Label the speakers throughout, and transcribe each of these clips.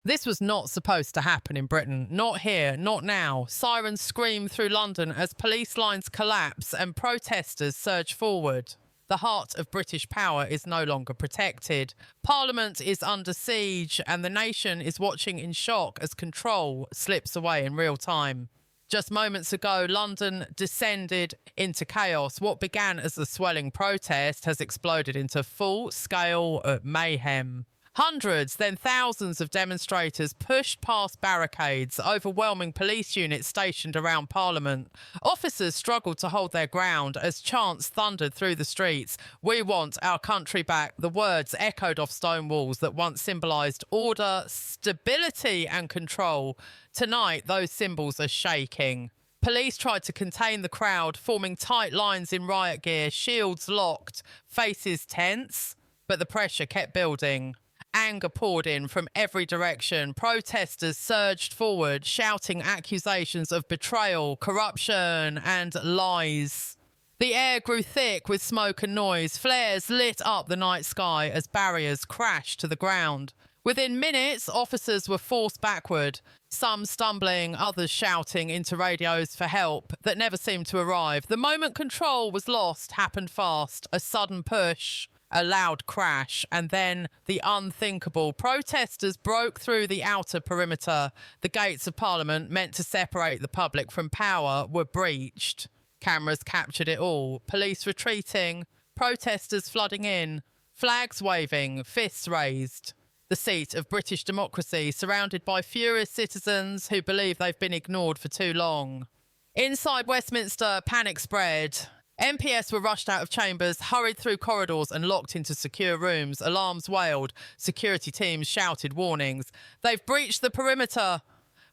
Speaker 1: This was not supposed to happen in Britain. Not here, not now. Sirens scream through London as police lines collapse and protesters surge forward. The heart of British power is no longer protected. Parliament is under siege and the nation is watching in shock as control slips away in real time. Just moments ago, London descended into chaos. What began as a swelling protest has exploded into full-scale mayhem. Hundreds, then thousands of demonstrators pushed past barricades, overwhelming police units stationed around Parliament. Officers struggled to hold their ground as chants thundered through the streets. "We want our country back." The words echoed off stone walls that once symbolised order, stability and control. Tonight, those symbols are shaking. Police tried to contain the crowd, forming tight lines in riot gear, shields locked, faces tense, but the pressure kept building. Anger poured in from every direction. Protesters surged forward, shouting accusations of betrayal, corruption, and lies. The air grew thick with smoke and noise. Flares lit up the night sky as barriers crashed to the ground. Within minutes, officers were forced backward, some stumbling, others shouting into radios for help that never seemed to arrive. The moment control was lost happened fast. A sudden push, a loud crash, and then the unthinkable. Protesters broke through the outer perimeter. The gates of Parliament, meant to separate the public from power, were breached. Cameras captured it all. Police retreating, protesters flooding in, flags waving, fists raised. The seat of British democracy, surrounded by furious citizens who believe they've been ignored for too long. Inside Westminster, panic spread. MPs were rushed out of chambers, hurried through corridors and locked into secure rooms. Alarms wailed. Security teams shouted warnings. "They've breached the perimeter."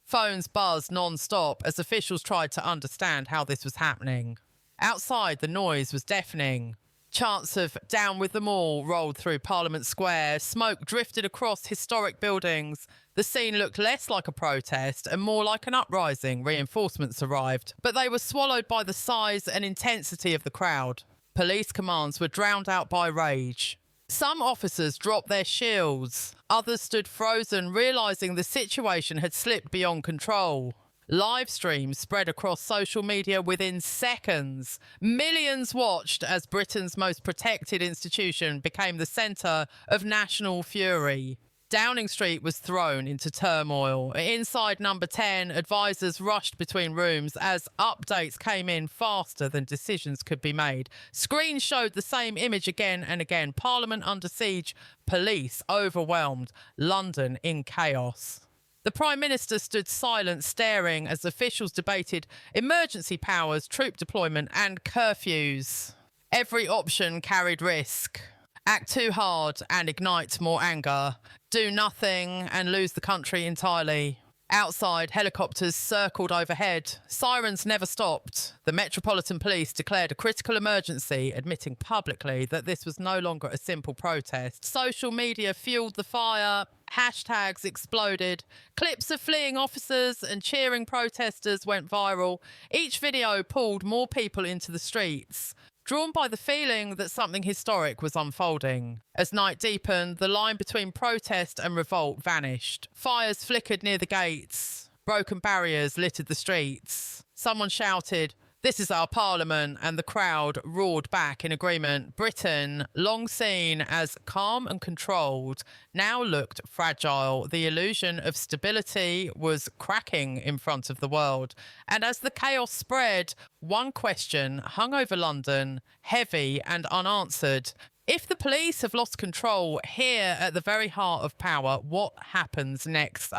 Speaker 1: Phones buzzed non-stop as officials tried to understand how this was happening. Outside, the noise was deafening. Chants of "Down with them all" rolled through Parliament Square. Smoke drifted across historic buildings. The scene looked less like a protest and more like an uprising. Reinforcements arrived, but they were swallowed by the size and intensity of the crowd. Police commands were drowned out by rage. Some officers dropped their shields. Others stood frozen, realising the situation had slipped beyond control. Live streams spread across social media within seconds. Millions watched as Britain's most protected institution became the centre of national fury. Downing Street was thrown into turmoil. Inside Number 10, advisors rushed between rooms as updates came in faster than decisions could be made. Screens showed the same image again and again. Parliament under siege, police overwhelmed, London in chaos. The Prime Minister stood silent, staring as officials debated emergency powers, troop deployment and curfews. Every option carried risk. Act too hard and ignite more anger. Do nothing and lose the country entirely. Outside, helicopters circled overhead. Sirens never stopped. The Metropolitan Police declared a critical emergency, admitting publicly that this was no longer a simple protest. Social media fueled the fire. Hashtags exploded. Clips of fleeing officers and cheering protesters went viral. Each video pulled more people into the streets, drawn by the feeling that something historic was unfolding. As night deepened, the line between protest and revolt vanished. Fires flickered near the gates. Broken barriers littered the streets. Someone shouted, "This is our Parliament," and the crowd roared back in agreement. Britain, long seen as calm and controlled, now looked fragile. The illusion of stability was cracking in front of the world. And as the chaos spread, one question hung over London, heavy and unanswered. If the police have lost control here at the very heart of power, what happens next?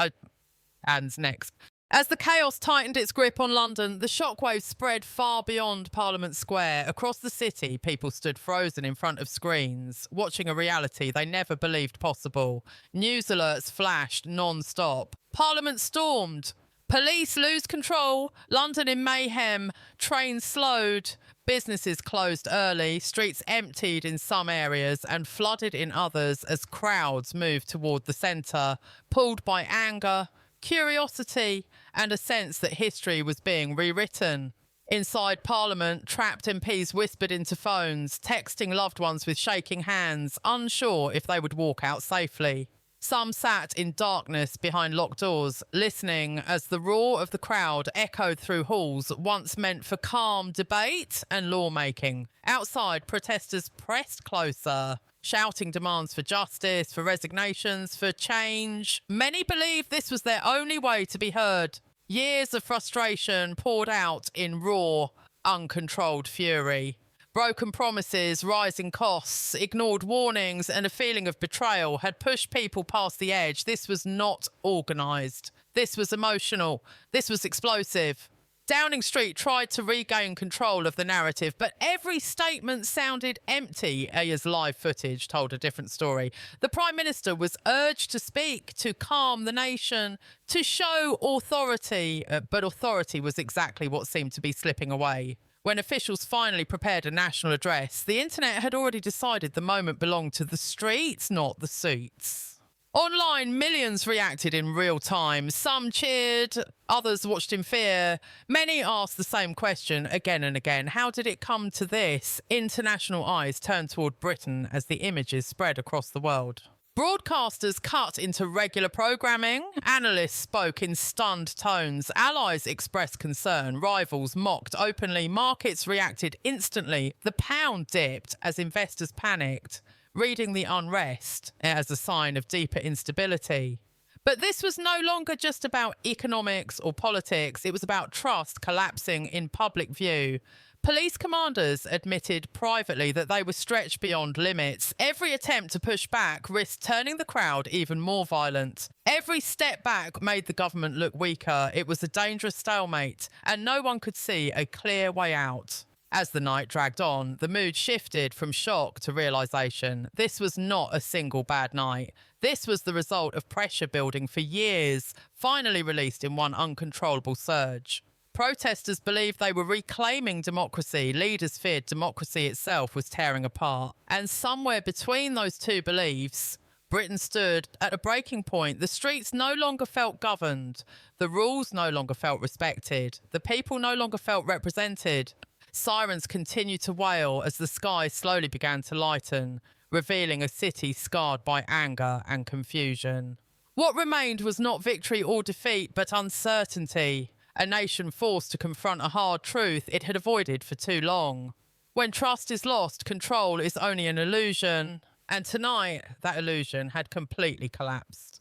Speaker 1: As the chaos tightened its grip on London, the shockwaves spread far beyond Parliament Square. Across the city, people stood frozen in front of screens, watching a reality they never believed possible. News alerts flashed non-stop. Parliament stormed. Police lose control. London in mayhem. Trains slowed. Businesses closed early. Streets emptied in some areas and flooded in others as crowds moved toward the centre, pulled by anger, curiosity, and a sense that history was being rewritten. Inside Parliament, trapped MPs whispered into phones, texting loved ones with shaking hands, unsure if they would walk out safely. Some sat in darkness behind locked doors, listening as the roar of the crowd echoed through halls once meant for calm debate and lawmaking. Outside, protesters pressed closer, shouting demands for justice, for resignations, for change. Many believed this was their only way to be heard. Years of frustration poured out in raw, uncontrolled fury. Broken promises, rising costs, ignored warnings, and a feeling of betrayal had pushed people past the edge. This was not organised. This was emotional. This was explosive. Downing Street tried to regain control of the narrative, but every statement sounded empty. Aya's live footage told a different story. The Prime Minister was urged to speak, to calm the nation, to show authority, but authority was exactly what seemed to be slipping away. When officials finally prepared a national address, the internet had already decided the moment belonged to the streets, not the suits. Online, millions reacted in real time. Some cheered, others watched in fear. Many asked the same question again and again. How did it come to this? International eyes turned toward Britain as the images spread across the world. Broadcasters cut into regular programming. Analysts spoke in stunned tones. Allies expressed concern. Rivals mocked openly. Markets reacted instantly. The pound dipped as investors panicked, reading the unrest as a sign of deeper instability. But this was no longer just about economics or politics. It was about trust collapsing in public view. Police commanders admitted privately that they were stretched beyond limits. Every attempt to push back risked turning the crowd even more violent. Every step back made the government look weaker. It was a dangerous stalemate, and no one could see a clear way out. As the night dragged on, the mood shifted from shock to realisation. This was not a single bad night. This was the result of pressure building for years, finally released in one uncontrollable surge. Protesters believed they were reclaiming democracy. Leaders feared democracy itself was tearing apart. And somewhere between those two beliefs, Britain stood at a breaking point. The streets no longer felt governed. The rules no longer felt respected. The people no longer felt represented. Sirens continued to wail as the sky slowly began to lighten, revealing a city scarred by anger and confusion. What remained was not victory or defeat, but uncertainty. A nation forced to confront a hard truth it had avoided for too long. When trust is lost, control is only an illusion. And tonight, that illusion had completely collapsed.